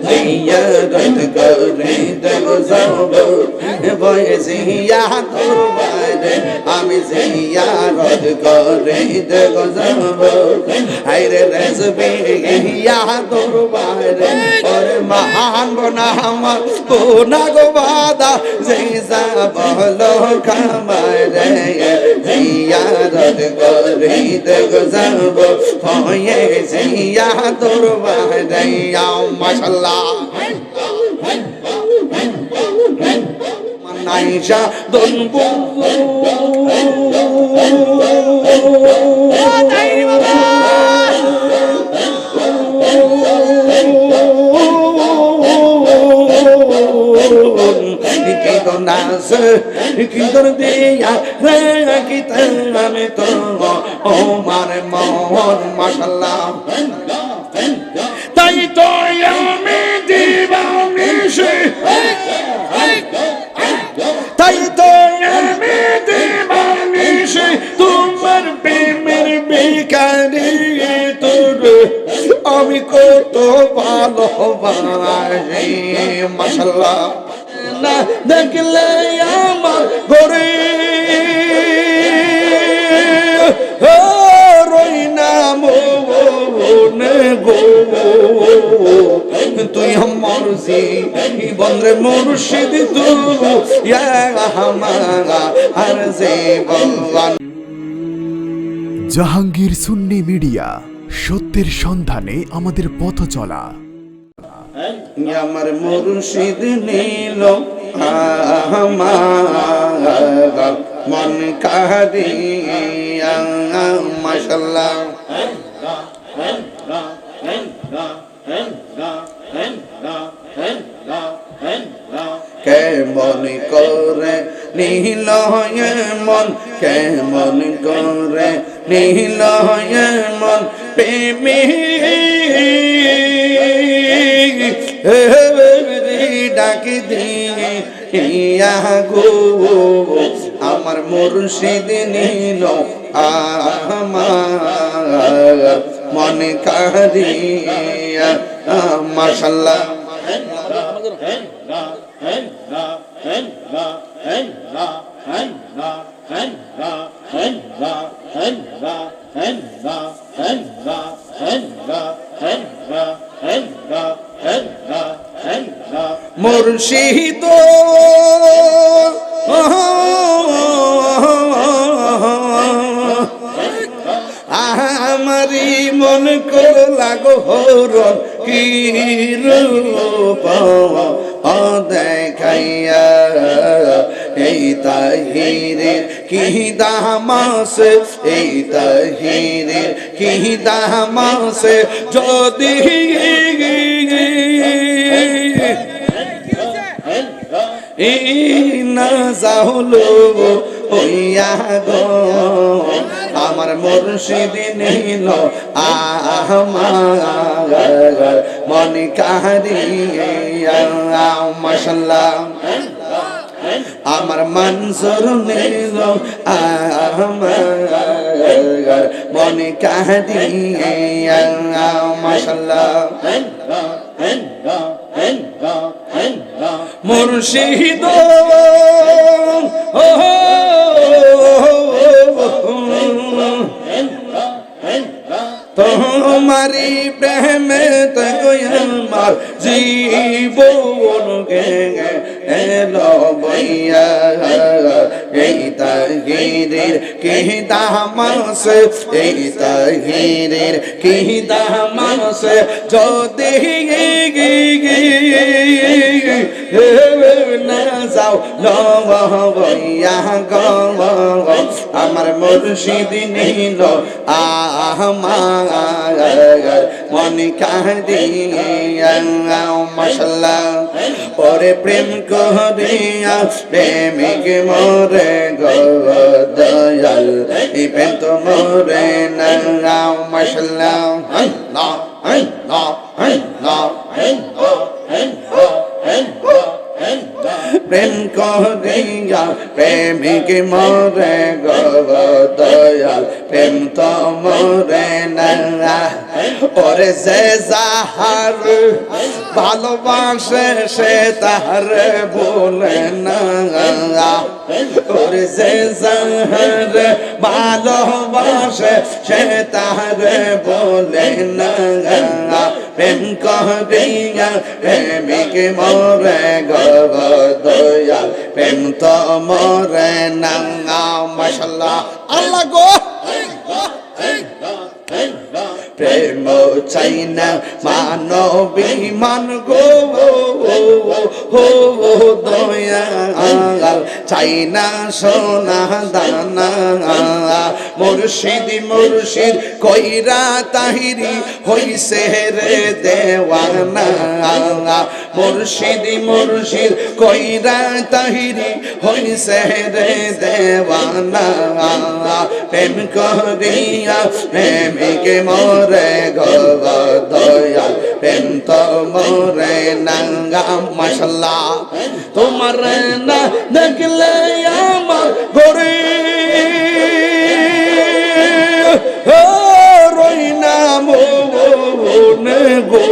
জিয়ারত করিতে যাব বয়সিয়া দরবারে আমি জিয়ারত করিতে যাব হায়রে রেজবি ইয়া দরবারে ওরে মহান বনা আমার কোনা গো বাদা যেসা বলো খামারে জিয়ারত করিতে যাব বয়সিয়া দরবারে মাশাআল্লাহ নাইশা দনবু তাইরি বাবা কি তো নাস কি তোর দিয়া রে কি আমি তো ও মারে মোহন মাশাআল্লাহ তাই তো আমি দিবানিশি তাই তো আমি দিবানিশি তোমার প্রেমের বেকারি তোর আমি কত ভালোবাসি মাশাআল্লাহ না দেখলে আমার ঘরে রই না মনে গো তুই আমার বন্ধে মুর্শিদ তু আর জীবন জাহাঙ্গীর সুন্নি মিডিয়া সত্যের সন্ধানে আমাদের পথ চলা আমার মুর্শিদ নীল আমার মন কারিয়া মাশাআল্লাহ কেমন করে নীল মন কেমন করে নীল মন প্রেমী ডাকি দিয়া গো আমার মুর্শিদ নীল আমার মন কারিয়া মাশাআল্লাহ মুর্শিদ আমারি মন কর লাগো হরণ কি রূপ দেখাইয়া এই তাহিরের কি দামাস এই তাহিরের কি দামাস যদি না যাহলো ওইয়া গো আমার মুর্শিদ নীল আমার মন কারিয়া মাশাআল্লাহ আমার মনসুর নীল আমার মন কারিয়া মাশাআল্লাহ মুর্শিদ তোমারি প্রেমে আমার জীবন এলো বইয়া এই তাহিরের কি দামাস এই তাহিরের কি দামাস যদি না যাও লইয়া গো আমার মুর্শিদ নীল আমার মন কারিয়া মাশাআল্লাহ ওরে প্রেম করিয়া প্রেমিক মোরে গো দয়াল এই প্রেম তো মোরে না মাশাআল্লাহ আল্লাহ আল্লাহ আল্লাহ প্রেম করিয়া প্রেমিক মোরে গো দয়াল প্রেম তো মোরে না ওরে যে যাহার ভালোবাসে সে তাহারে বলে না ওরে যে যাহারে ভালোবাসে সে তাহারে বলে না প্রেম করিয়া প্রেমিকে মরে গো দয়াল প্রেম তো মরে না মাশাআল্লাহ আল্লাহ গো প্রেম চাই না মানবী মান গো হো দয়াল চাই না সোনা দানা মুর্শিদ মুর্শিদ কইরা তাহিরি হইছে রে দেওয়ানা মুর্শিদ মুর্শিদ কইরা তাহিরি হইছে রে দেওয়ানা প্রেম করিয়া প্রেমিকে মরে গো দয়াল প্রেম তো মরে নাঙ্গা মাশাআল্লাহ তোমার না দেখলে আমার ঘরে রই না মনে গো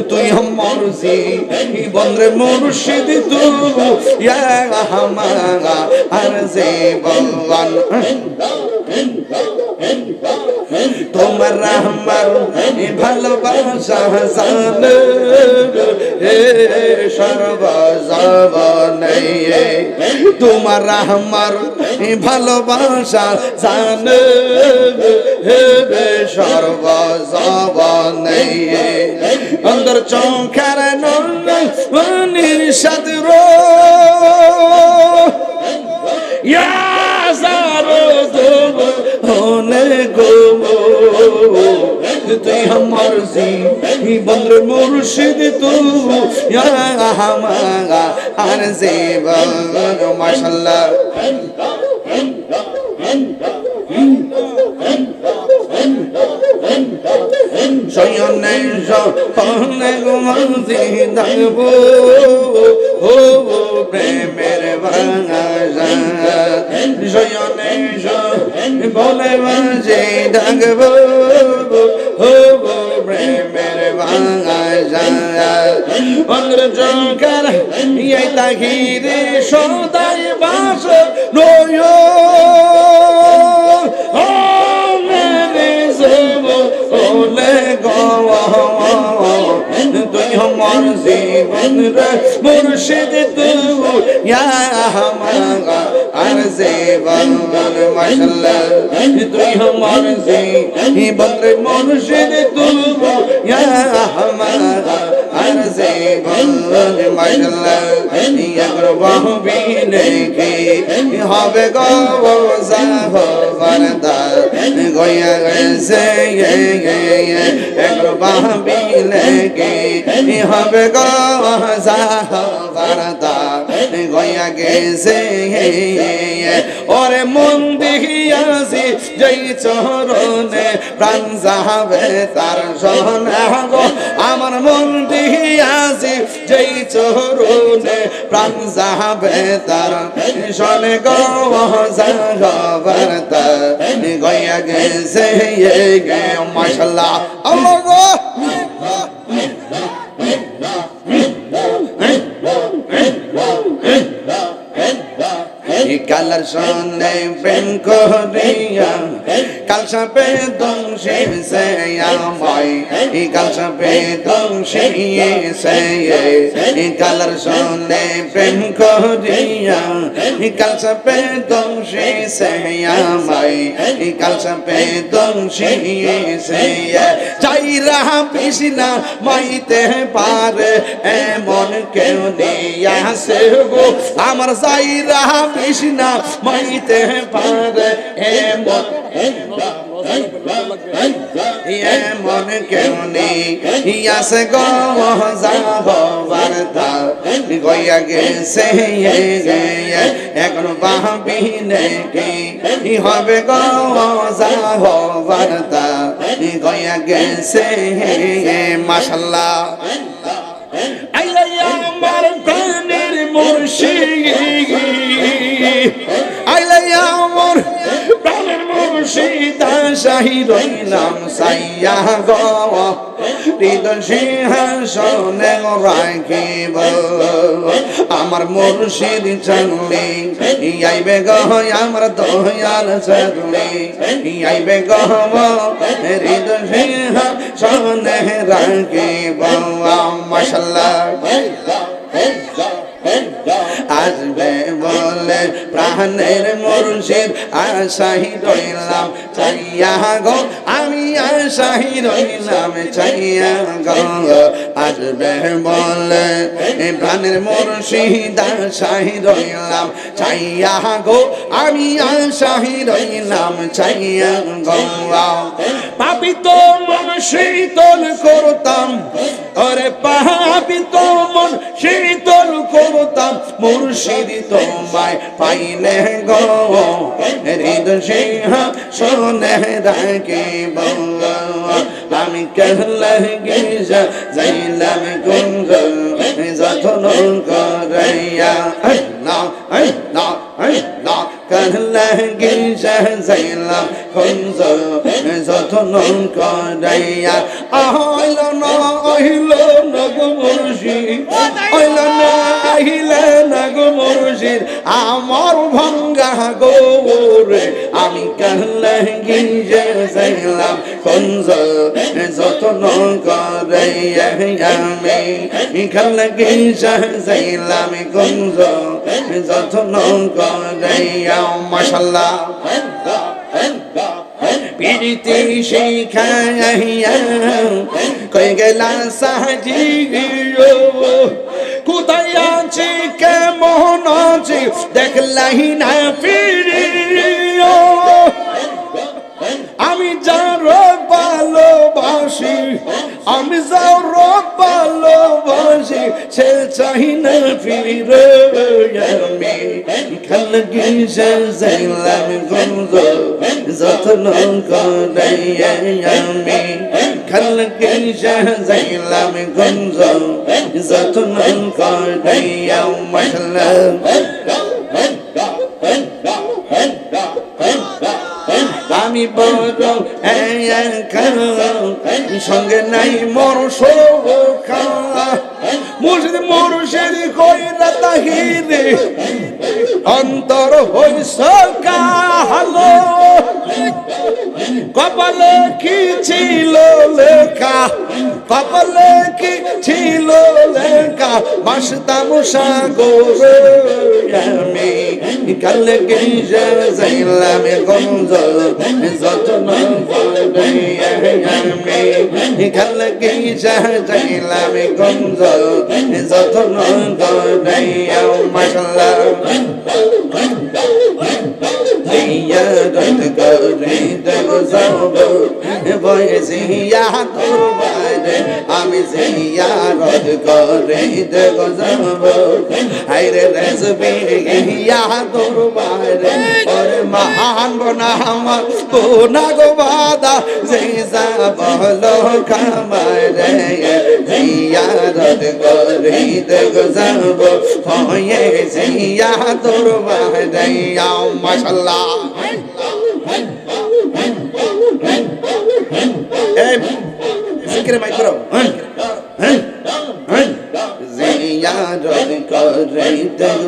তুই আমার বন্ধরে মুর্শিদ তু ইয়া হামারা আর জীবন তোমার আমার ভালোবাসা জানে সর্বজবনে তোমার আমার ভালোবাসা জানে সর্বজবনে অন্তর চৌখার নির্ষাদ রো গো তুই আমার বন্ধ মুর্শিদ তু আর জীবন মাশাআল্লাহ সয়নে সপনে ঘুমাতে থাকবো ও প্রেমের বাংলা সয়নে বলে বাজে থাকবো ও প্রেমের বাংলা অন্ধ্র চৌকার এই তাহিরে সদাই বাস নয় তুই আমার জীবন রে মুর্শিদ তু ইয়া হামারা আর জীবন মাশাআল্লাহ তুই আমার জীবন রে মুর্শিদ তু ইয়া হামারা আর জীবন মাশাআল্লাহ ইয়া করবাহ বিনে কি হবে গো জাহবারদা গয়া গেছে করবাহ বিনে কি হবে গো জাহবারদা গয়া গেছে ওরে মন দেখিয়াছি যেই চরণে প্রাণ যাবে তার সোনা গো আমার মন দেখিয়াছি যেই চরণে প্রাণ যাবে তার শোনে গো জাহবারদা গয়া গেছে মাশাআল্লাহ আল্লাহ গো কালার সনে প্রেম করিয়া কালসা পে দংশে সে আমায় কালসা পে দংশে সে কালার সনে প্রেম করিয়া কালসা পে দংশে সে আমায় কালসা পে দংশে সে চাই রাহা পিসনা মাইতে পারে এমন কেউ নেই আসে গো আমার চাই রাহা পিসনা মাইতে পারে এমন এমন কেউ নেই আসে গো জাহবারদা গয়া গেছে এখন ভাবি নাকি হবে গো জাহবারদা গয়া গেছে মাশাআল্লাহ আইলা আমার প্রাণের মুর্শিদ আইলা আমার প্রাণের মুর্শিদ শাহির নাম সাইয়া গো হৃদয় সিংহাসনে রাখিব আমার মুর্শিদ চললে আইবে গো আমার দয়াল চললে আইবে গো হৃদয় সিংহাসনে রাখিব মাশাআল্লাহ আসবে বলে প্রাণের মুর্শিদ আশাই রইলাম চাইয়া গো আমি আশাই রইলাম চাইয়া গো আসবে বলে প্রাণের মুর্শিদ আশাই রইলাম চাইয়া গো আমি আশাই রইলাম চাইয়া গো পাপি তো মন শীতল করতাম ওরে পাপি তো মন শীতল করতাম মুর্শিদ তোমায় পাইলে গো হৃদয় সিংহাসনে রাখিব আমি কেহলে গিজা যাইলাম কুঞ্জ যতন করাইয়া না না না কেহলে গিজা যাইলাম কুঞ্জ যতন করাইয়া আইল না গো মুর্শিদ আইল না আহিলে না গো মুর্শিদ আমার ভাঙ্গা গোরে আমি কাহলে গিয়ে যাইলাম কুঞ্জ যতন করাইয়া আমি কাহলে গিয়ে যাইলাম কুঞ্জ যতন করাইয়া মাশাআল্লাহ পিরিতি শিখাইয়া কই গেলা সাজিও কোথায় আছি কেমন আছি দেখলাই না ফিরিও আমি যার ভালোবাসি আমি যার ভালোবাসি সে চাই না ফিরে আমি খালে গিয়ে যাইলাম কুঞ্জ যতন করাইয়া আমি খালে গিয়ে যাইলাম কুঞ্জ যতন করাইয়া মাশাআল্লাহ আমি বড় সঙ্গে নাই মর শোখা মুর্শিদ মুর্শিদ কইরা তাহিরে অন্তর হইস কালো কপালে কি ছিল লেখা কপালে কি ছিল লেখা বাসতাম সাগরে আমি কালে গিয়ে যাইলাম কুঞ্জ যতন করাইয়া আমি কালে গিয়ে যাইলাম কুঞ্জ যতন করাইয়া মাশাআল্লাহ জিয়ারত করে দেব যাব বয়সিয়া তোমারে আমি জিয়ারত করে দেব যাব হায়রে রেজবি ইয়া তোমারে ওরে মহান বনা আমার কোনা গো বাদা জিজা বলো কামারে জিয়ারত করে দেব যাব বয়সিয়া তোমারে মাশাআল্লাহ এই জিকির মাইক করো জিয়ারত করে দেব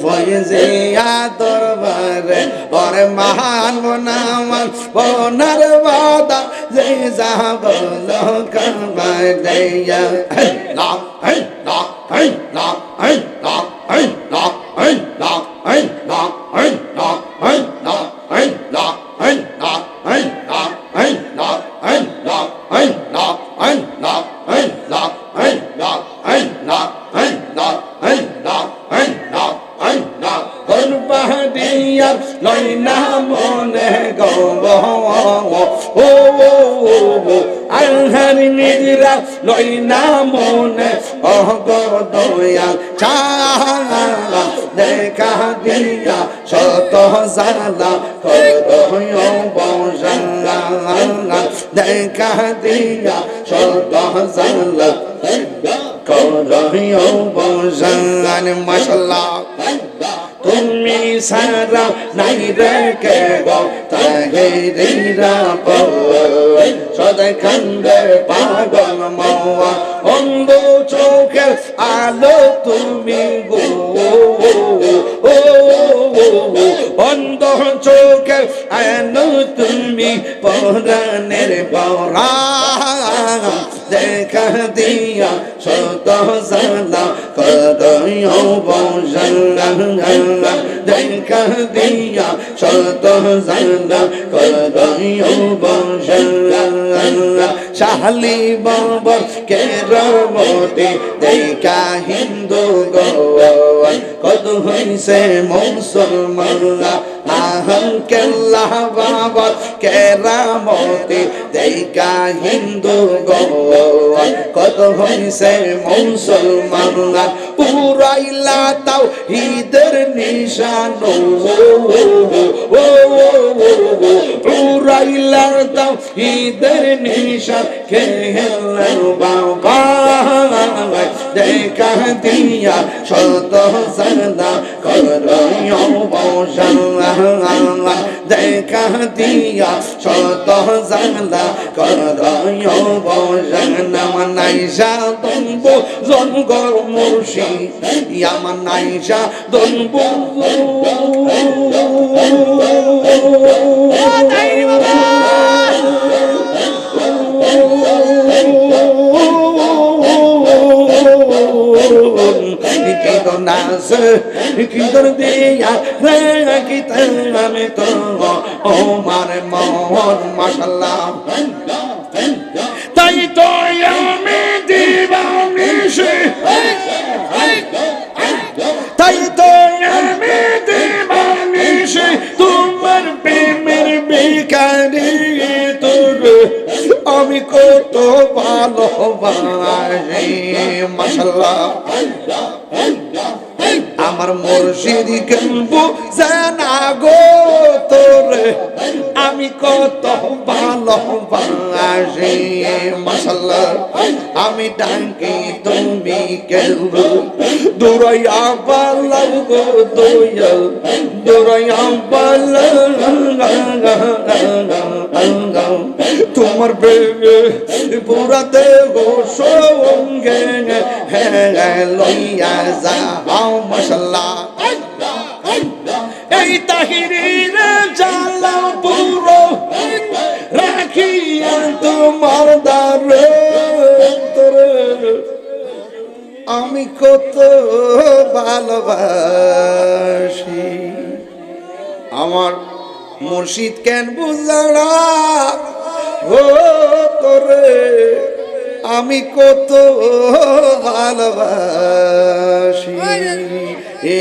ফয়েজিয়া দরবারে ওরে মহান বনামান বনার বাদা যে যাব কামাইয়া না না না না লইনা মনে গো ও আলহারি নিদিরা লইনা মনে ও গো দয়াল চা দেখা দিয়া শত জালা করো বজালা দেখা দিয়া শত জালা করো বজাল মাশাআল্লাহ তুমি সারা নাই রে কে গো তাই মেহেরিরা সদাই কান্দে পাগল মাওয়া অন্ধ চোখের আলো তুমি গো অন্ধ চোখের আলো তুমি পরাণের পরাণ দেখা দিয়া শত সালা করো বংশলা দেখা দিয়া শত সালা করো বংশলা শালি বাবার কেরামতি দেখা হিন্দু গোয়ান কত হইছে মুসলমান আহম কেল্লা বাবার কেরামতি দেখা হিন্দু গোয়ান কত হইছে মুসলমান পুরাইলা তাও ঈদের নিশান পুরাইলা তাও ঈদের নিশান খেলেন বাবা দেখা দিয়া শত সালা করো বংশলা দেখা দিয়া শত সালা করো বংশলা নাইসা দনবো জনগর মুর্শিদ আমার নাইসা দনবো কিদর দিয়া রাখিতে আমি তো ও মারে মোহন মাশাল্লাহ তাই তো আমি দিবানিশি তাই তো আমি দিবানিশি তোমার প্রেমের বেকারি তোর আমি কত ভালোবাসি মাশাল্লাহ আমার মুর্শিদ কেনবো জানা গো তোরে আমি কত ভালোবাসি মাশাল্লাহ আমি ডাকি তুমি কেনবো দূরাইয়া পালাও গো দয়াল দূরাইয়া পালাও তোমার বেবে পুরা দেহ সঙ্গে লইয়া যাও মাশাল্লাহ এই তাহিরির জালা পুরো রাখিয়া তোমার দ্বারে আমি কত ভালোবাসি আমার মুর্শিদ কেন বুঝারা ও তোরে আমি কত ভালোবাসি